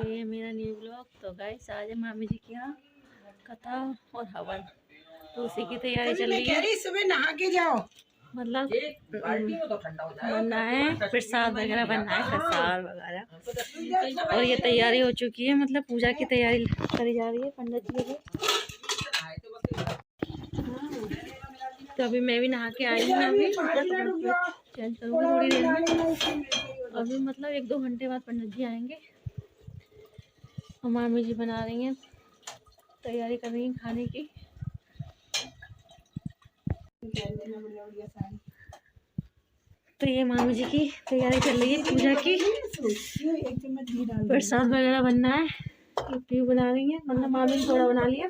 ये मेरा new blog. तो गाइस आज है मामी जी के यहाँ कथा और हवन, तो उसी की तैयारी चल रही है। सुबह नहा के जाओ, मतलब बनना है प्रसाद वगैरह, बनना है प्रसाद वगैरह, और ये तैयारी हो चुकी है। मतलब पूजा की तैयारी करी जा रही है पंडित जी की। तो अभी मैं भी नहा के आई हूँ, अभी चेंज करूँगी थोड़ी देर में। अभी मतलब 1-2 घंटे बाद पंडित जी आएंगे और मामी जी बना रही हैं, तैयारी कर रही हैं खाने की। तो ये मामी जी की तैयारी चल रही है पूजा की। प्रसाद वगैरह बनना है, पीयू बना रही है, मतलब मामी ने थोड़ा बना लिया।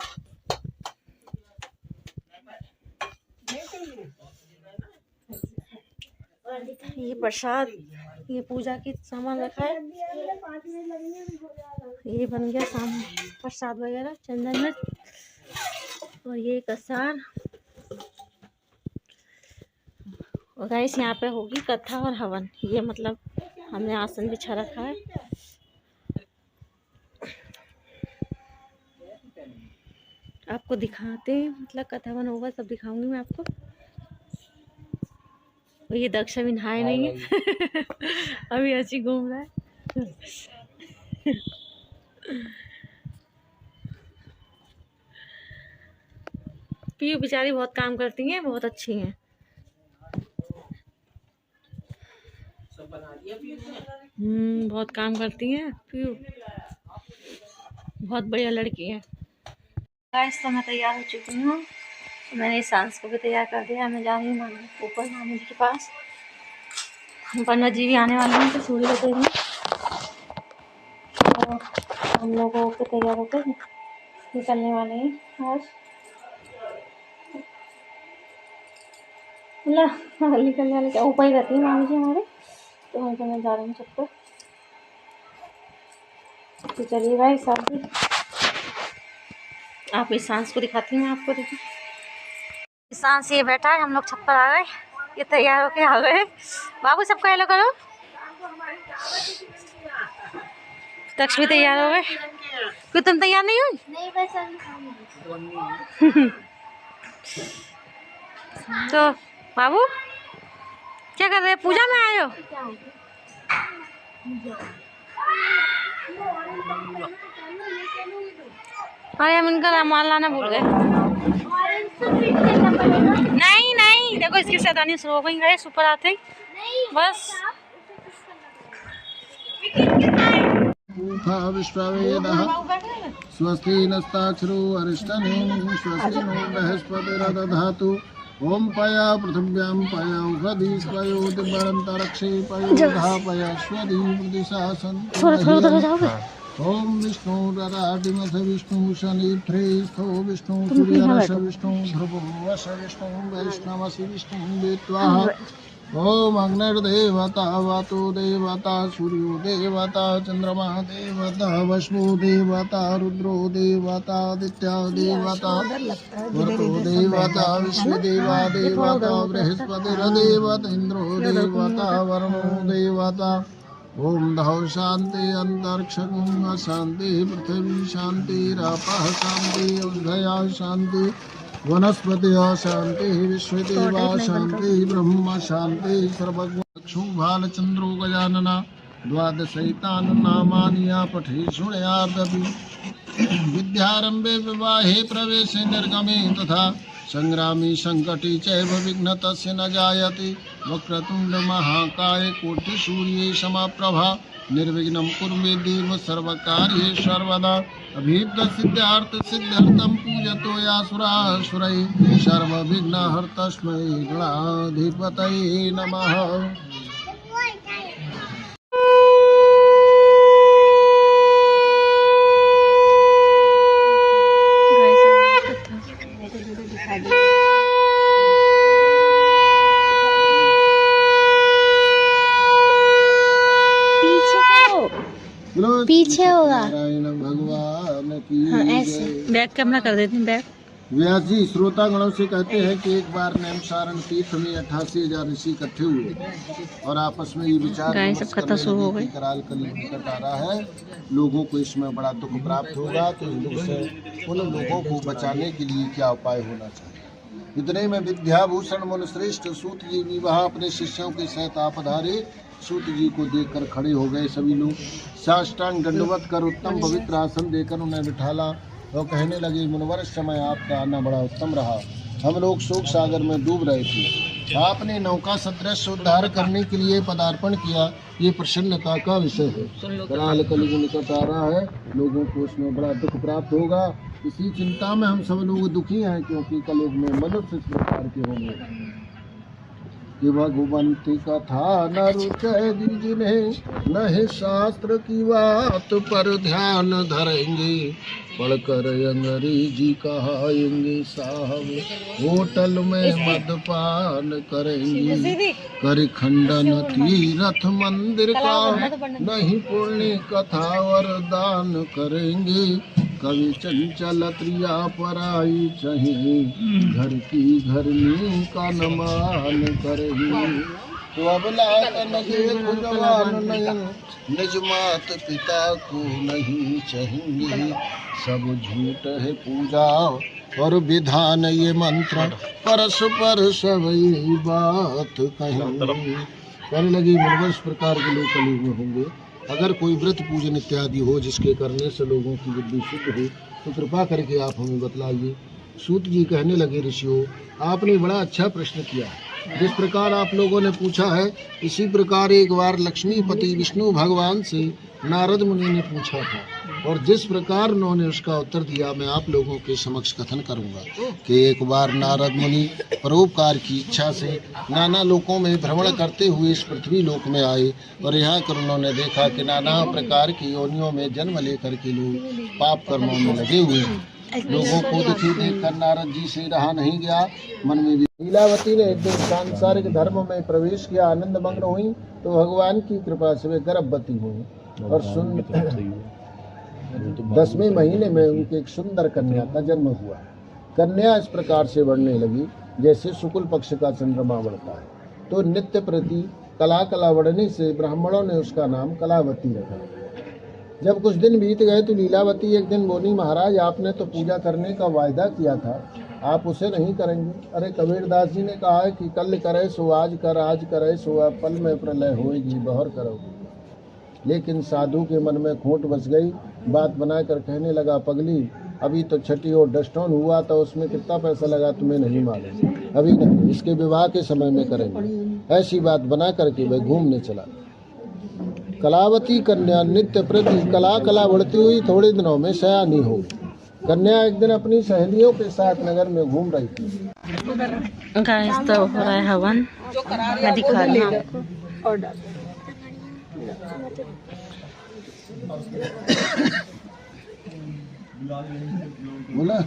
ये प्रसाद, ये पूजा की सामान रखा है, ये बन गया सामान प्रसाद वगैरह, चंदन में। और ये कसार। और गाइस यहाँ पे होगी कथा और हवन। ये मतलब हमने आसन बिछा रखा है। आपको दिखाते हैं, मतलब कथा हवन होगा सब दिखाऊंगी मैं आपको। और ये दक्ष अभी नहाए नहीं है अभी ऐसे घूम रहा है पीयू बेचारी बहुत काम करती हैं, बहुत अच्छी हैं। बहुत काम करती हैं पीयू, बहुत बढ़िया लड़की है। गाइस तो मैं तैयार हो चुकी हूँ, मैंने सांस को भी तैयार कर दिया। मैं जा रही हूँ ऊपर मामी जी के पास। पंडित जी भी आने वाले हैं, तो सूर्य लगेगी और हम लोगों को तैयार होकर निकलने वाले हैं आज। निकलने वाले क्या, ऊपर ही रहती है मामी जी हमारे, तो वहीं पर मैं जा रही हूँ छत पर। तो चलिए भाई साहब, आप इस सांस को दिखाती हूँ मैं आपको। देखिए सांस ये बैठा है, हम लोग छत पर आ गए, ये तैयार होके आ गए। बाबू सबको हेलो करो। तक्ष भी तैयार हो गए। क्यों तुम तैयार नहीं हुई? नहीं तो बाबू क्या कर रहे हैं, पूजा में आए हो? अरे हम इनका सामान लाना भूल गए। नहीं नहीं, देखो इसकी शैतानी शुरू हो गई। ऊपर आते ही बस विश्ववेदः स्वस्ति नस्ताक्षरो अरिष्टनेमिः स्वस्ति नो बृहस्पतिर्दधातु। ओम पया पृथिव्यां पया उषधि स्वयो दिव्यन्तरिक्षे पयोधा पयाश्वरी प्रतिशासन। ओम विष्णु रराटिमथ विष्णु शनिभ्रे स्थो विष्णु सूर्यरस विष्णु ध्रुवो वश विष्णु वैष्णवसि विष्णु वेत्वाः। ओम अग्निर्देवता वातो देवता सूर्यो देवता चंद्रमा देवता वशो देवता रुद्रो देवता आदित्य देवता वरुणो देवता विश्वदेवा देवता बृहस्पतिर्देवता इंद्रो देवता वरुणो देवता। ओम दहौ शांति अंतरिक्षं शांति पृथ्वी शांतिरापः शांति औषधया शांति वनस्पति शांति विश्वदेवा शांति ब्रह्म शांति सर्वज्ञ भालचंद्रो गजानना द्वादशैतान नामानि पठे शृणुयादपि। विद्यारंभे विवाहे प्रवेशे निर्गमे तथा संग्रामे संकटे चैव विघ्न तस्य न जायते। वक्रतुंड महाकाय कोटिसूर्ये समप्रभा निर्विघ्नं कुरु मे देव सर्वकार्येषु सर्वदा। अभीप्त सिद्धार्थ सिद्ध्यर्थं पूजतो यासुराः सुरैः सर्वविघ्नहर्तस्मै गणाधिपतये नमः। पीछे होगा भगवान की हाँ, ऐसे बैक कैमरा कर देती हूँ। बैक व्यास जी श्रोतागणों से कहते हैं कि एक बार नैमिषारण्य तीर्थ में 88,000 ऋषि इकट्ठे हुए और आपस में ये विचार विमर्श करने लगे कि कराल कलयुग निकट आ रहा है, लोगों को इसमें बड़ा दुख प्राप्त होगा, तो इस दुख से उन लोगों को बचाने के लिए क्या उपाय होना चाहिए। इतने में विद्याभूषण मुनिश्रेष्ठ सूत जी भी वहाँ अपने शिष्यों के सहित आ पधारे। सूत जी को देखकर खड़े हो गए सभी लोग, साष्टांग दंडवत कर उत्तम पवित्र आसन देकर उन्हें बिठाला और कहने लगे, मुनिवर समय आपका आना बड़ा उत्तम रहा, हम लोग शोक सागर में डूब रहे थे, आपने नौका सदृश उद्धार करने के लिए पदार्पण किया, ये प्रसन्नता का विषय है। कराल कलयुग निकट आ रहा है, लोगों को उसमें बड़ा दुख प्राप्त होगा, इसी चिंता में हम सब लोग दुखी हैं, क्योंकि कलयुग में मनुष्य इस प्रकार के होंगे कि भगवंती कथा न रुचय जिन्हें नहीं शास्त्र की बात पर ध्यान धरेंगे, पढ़कर अंग्रेजी कहाएंगे साहब, होटल में मदपान करेंगे, कर खंडन तीर्थ मंदिर का नहीं पुण्य कथा वरदान करेंगे, कवि चंचल त्रिया पराई चाहिए, घर की घरनी का नमान करेंगे, तो अबला तनगे खुजवान नयन निज मात पिता को नहीं चाहेंगे, सब झूठ है पूजा और विधान ये मंत्र, परस्पर सब यही बात कहेंगे। कहने लगी, मुनिवर इस प्रकार के लोग कलयुग में होंगे, अगर कोई व्रत पूजन इत्यादि हो जिसके करने से लोगों की बुद्धि शुद्ध हो तो कृपा करके आप हमें बतलाइए। सूत जी कहने लगे, ऋषियों आपने बड़ा अच्छा प्रश्न किया, जिस प्रकार आप लोगों ने पूछा है इसी प्रकार एक बार लक्ष्मीपति विष्णु भगवान से नारद मुनि ने पूछा था, और जिस प्रकार उन्होंने उसका उत्तर दिया मैं आप लोगों के समक्ष कथन करूंगा कि एक बार नारद मुनि परोपकार की इच्छा से नाना लोकों में भ्रमण करते हुए इस पृथ्वी लोक में आए, और यहाँ कर उन्होंने देखा कि नाना प्रकार की योनियों में जन्म लेकर के लोग पाप कर्मों में लगे हुए हैं। लोगों को दुखी देखकर नारद जी से रहा नहीं गया, मन में भी लीलावती ने एक दिन सांसारिक धर्म में प्रवेश किया, आनंद मग्न हुई, तो भगवान की कृपा से वे गर्भवती हुई और 10वें महीने में उनके एक सुंदर कन्या का जन्म हुआ। कन्या इस प्रकार से बढ़ने लगी जैसे शुक्ल पक्ष का चंद्रमा बढ़ता है, तो नित्य प्रति कला बढ़ने से ब्राह्मणों ने उसका नाम कलावती रखा। जब कुछ दिन बीत गए तो लीलावती एक दिन बोली, महाराज आपने तो पूजा करने का वायदा किया था, आप उसे नहीं करेंगे। अरे कबीरदास जी ने कहा है कि कल करे सो आज कर, आज करे सो अब, पल में प्रलय होएगी बहर करोगे। लेकिन साधु के मन में खोट बस गई, बात बनाकर कहने लगा, पगली अभी तो छठी और डस्टोन हुआ था, उसमें कितना पैसा लगा तुम्हें नहीं मालूम, अभी नहीं, इसके विवाह के समय में करेंगे। ऐसी बात बना करके वह घूमने चला। कलावती कन्या नित्य प्रति कला बढ़ती हुई थोड़े दिनों में सयानी हो। कन्या एक दिन अपनी सहेलियों के साथ नगर में घूम रही थी। गाइस तो हो रहा है हवन, मैं दिखा रही हूँ आपको। बोला,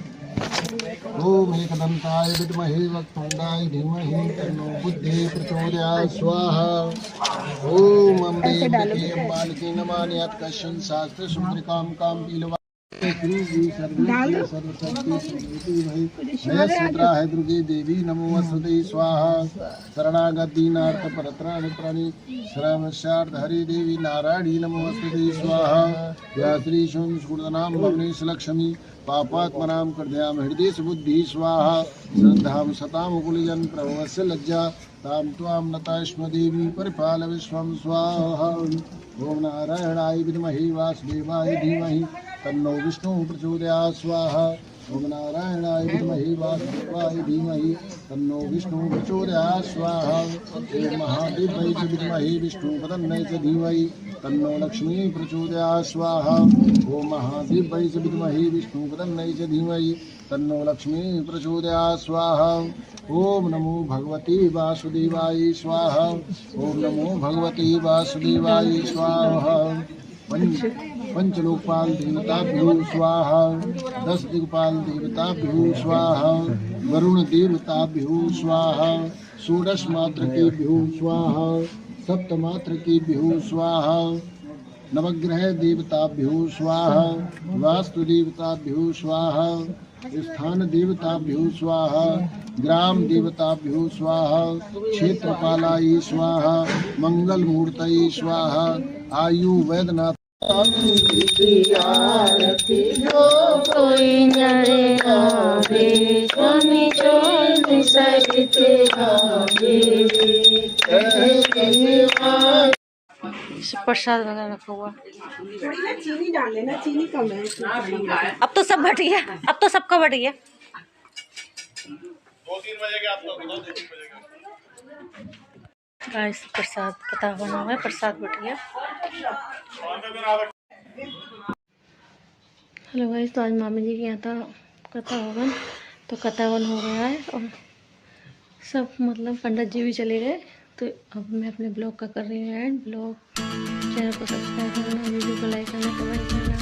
ओम एकदंताय विद्महे वक्रतुंडाय धीमहि तन्नो बुद्धिः प्रचोदयात् स्वाहा। ओम अम्बे अम्बिके अम्बालिके नमामि यत्कश्चन शास्त्र सुंदरिकां कां पीलवा है दुर्गे देवी नमो वसुदे स्वाहा। शरणागत दीनार्थ परत्राणि प्राणि श्रवशार्थ हरि देवी नारायणी नमो वसुदे स्वाहा। या श्री सुनाम भवनेश लक्ष्मी पापात्मनां कृदयाम हृदय बुद्धि स्वाहा। श्रद्धां सतां कुलजन प्रभवस्य लज्जा तां त्वां नतास्म देवी परिपाल विश्वं स्वाहा। ओम नारायणाय विद्महे वासुदेवाय धीमहि तन्नो विष्णु प्रचोदयात् स्वाहा। ओम नारायणाय विद्महे वासुदेवाय धीमहि तन्नो विष्णु प्रचोदयात् स्वाहा। ओम महादेवाय च विद्महे विष्णुपदन्नाय च धीमहि तन्नो लक्ष्मी प्रचोदयात् स्वाहा। ओम महादेवाय च विद्महे विष्णुपदन्नाय च धीमहि तन्नो लक्ष्मी प्रचोदयात् स्वाहा। ओम नमो भगवते वासुदेवाय स्वाहा। ओम नमो भगवते वासुदेवाय स्वाहा। पंचलोकपाल देवताभ्यो स्वाहा। 10 दिक्पाल देवताभ्यो स्वाहा। वरुण देवताभ्यो स्वाहा। 16 मात्रकेभ्यो स्वाहा। 7 मात्रकेभ्यो स्वाहा। नवग्रह देवताभ्यो स्वाहा। वास्तु देवताभ्यो स्वाहा। स्थान देवताभ्यो स्वाहा, ग्राम देवताभ्यो स्वाहा, क्षेत्रपालाय स्वाहा, मंगल मूर्तये स्वाहा, आयु वैद्यनाथ कोई नरे आवे स्वामी चोर सहित प्रसाद वगैरह रखा हुआ। चीनी डाल लेना, चीनी कम है। अब तो सब बट गया, अब तो सबका बट गया। 2-3 बजे के आपका 2-3 बजे का गाइस प्रसाद कथा बना हुआ है, प्रसाद बट गया। हेलो गाइस, तो आज मामी जी के यहाँ था कथा हवन, तो कथा हवन हो गया है और सब मतलब पंडित जी भी चले गए। तो अब मैं अपने ब्लॉग का कर रही हूँ एंड। ब्लॉग चैनल को सब्सक्राइब करना, वीडियो को लाइक करना, कमेंट करना।